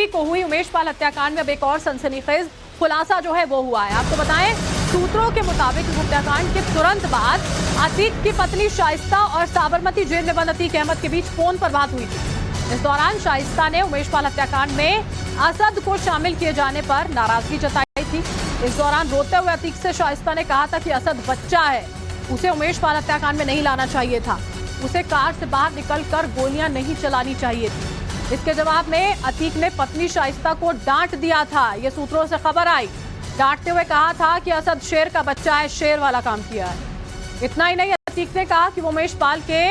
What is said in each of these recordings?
फरवरी को हुई उमेश पाल हत्याकांड में अब एक और सनसनीखेज खुलासा जो है वो हुआ है। आपको बताएं, सूत्रों के मुताबिक हत्याकांड के तुरंत बाद अतीक की पत्नी शाइस्ता और साबरमती जेल में बंद अतीक अहमद के बीच फोन पर बात हुई थी। इस दौरान शाइस्ता ने उमेश पाल हत्याकांड में असद को शामिल किए जाने पर नाराजगी जताई थी। इस दौरान रोते हुए अतीक से शाइस्ता ने कहा था कि असद बच्चा है, उसे उमेश पाल हत्याकांड में नहीं लाना चाहिए था, उसे कार से बाहर निकलकर गोलियां नहीं चलानी चाहिए थी। इसके जवाब में अतीक ने पत्नी शाइस्ता को डांट दिया था। ये सूत्रों से खबर आई। डांटते हुए कहा था कि असद शेर का बच्चा है, शेर वाला काम किया है। इतना ही नहीं, अतीक ने कहा कि वो उमेश पाल के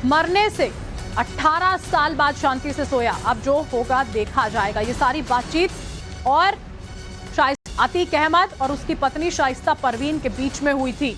मरने से 18 साल बाद शांति से सोया, अब जो होगा देखा जाएगा। ये सारी बातचीत और अतीक अहमद और उसकी पत्नी शाइस्ता परवीन के बीच में हुई थी।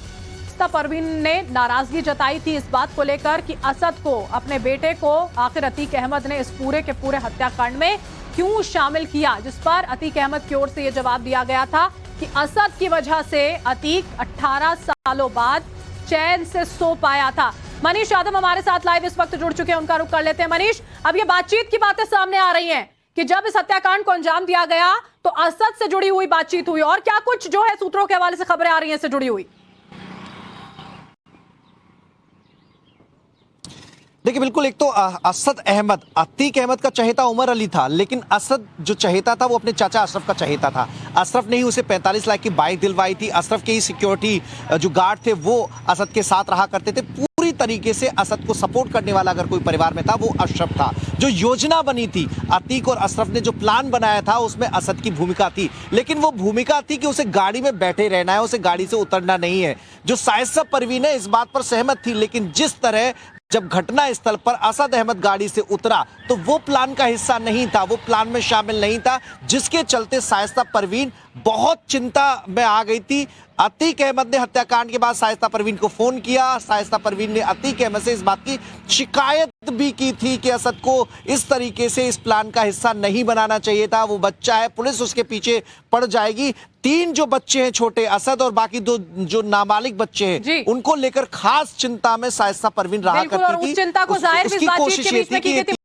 शाइस्ता परवीन ने नाराजगी जताई थी इस बात को लेकर कि असद को, अपने बेटे को आखिर अतीक अहमद ने इस पूरे के पूरे हत्याकांड में क्यों शामिल किया, जिस पर अतीक अहमद की ओर से यह जवाब दिया गया था कि असद की वजह से अतीक 18 सालों बाद चैन से सो पाया था। मनीष यादव हमारे साथ लाइव इस वक्त जुड़ चुके हैं, उनका रुख कर लेते हैं। मनीष, अब ये बातचीत की बातें सामने आ रही हैं कि जब इस हत्याकांड को अंजाम दिया गया तो असद से जुड़ी हुई बातचीत हुई, और क्या कुछ जो है सूत्रों के हवाले से खबरें आ रही हैं इससे जुड़ी हुई? देखिए, बिल्कुल, एक तो असद अहमद, अतीक अहमद का चहेता उमर अली था, लेकिन असद जो चहेता था वो अपने चाचा अशरफ का चहेता था। अशरफ ने ही उसे 45 लाख की बाइक दिलवाई थी। अशरफ के ही सिक्योरिटी जो गार्ड थे वो असद के साथ रहा करते थे। पूरी तरीके से असद को सपोर्ट करने वाला अगर कोई परिवार में था वो अशरफ था। जो योजना बनी थी, अतीक और अशरफ ने जो प्लान बनाया था, उसमें असद की भूमिका थी, लेकिन वो भूमिका थी कि उसे गाड़ी में बैठे रहना है, उसे गाड़ी से उतरना नहीं है। जो शाइस्ता परवीन है इस बात पर सहमत थी, लेकिन जिस तरह जब घटना स्थल पर असद अहमद गाड़ी से उतरा तो वो प्लान का हिस्सा नहीं था, वो प्लान में शामिल नहीं था, जिसके चलते शाइस्ता परवीन बहुत चिंता में आ गई थी। अतीक अहमद ने हत्याकांड के बाद शाइस्ता परवीन को फोन किया। शाइस्ता परवीन ने अतीक अहमद से इस बात की शिकायत भी की थी कि असद को इस तरीके से इस प्लान का हिस्सा नहीं बनाना चाहिए था, वो बच्चा है, पुलिस उसके पीछे पड़ जाएगी। 3 जो बच्चे हैं छोटे, असद और बाकी 2 जो नाबालिग बच्चे हैं, उनको लेकर खास चिंता में शाइस्ता परवीन रहा करती थी। और उस चिंता को जाहिर भी इस बातचीत के बीच में की गई थी।